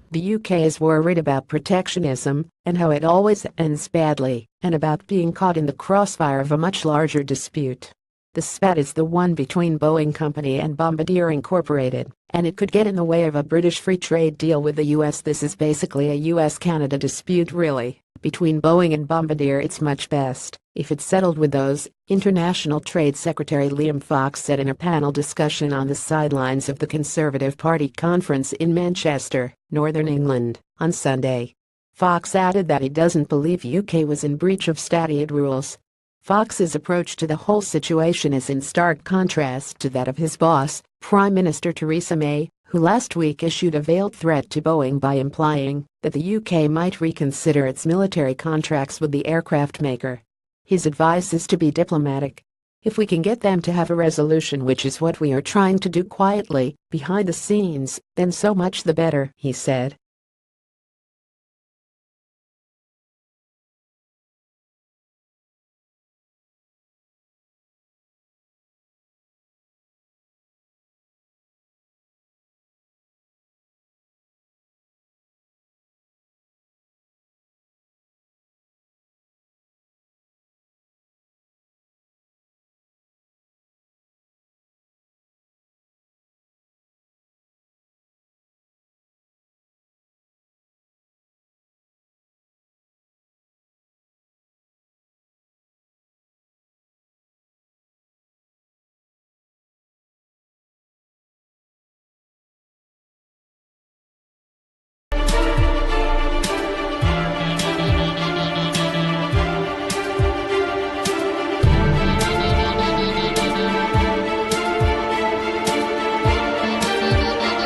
The UK is worried about protectionism and how it always ends badly, and about being caught in the crossfire of a much larger dispute. The spat is the one between Boeing Company and Bombardier Incorporated, and it could get in the way of a British free trade deal with the US. This is basically a US-Canada dispute really. Between Boeing and Bombardier, it's much best if it's settled with those, International Trade Secretary Liam Fox said in a panel discussion on the sidelines of the Conservative Party conference in Manchester, Northern England, on Sunday. Fox added that he doesn't believe UK was in breach of statute rules. Fox's approach to the whole situation is in stark contrast to that of his boss, Prime Minister Theresa May, who last week issued a veiled threat to Boeing by implying that the UK might reconsider its military contracts with the aircraft maker. His advice is to be diplomatic. If we can get them to have a resolution, which is what we are trying to do quietly, behind the scenes, then so much the better, he said.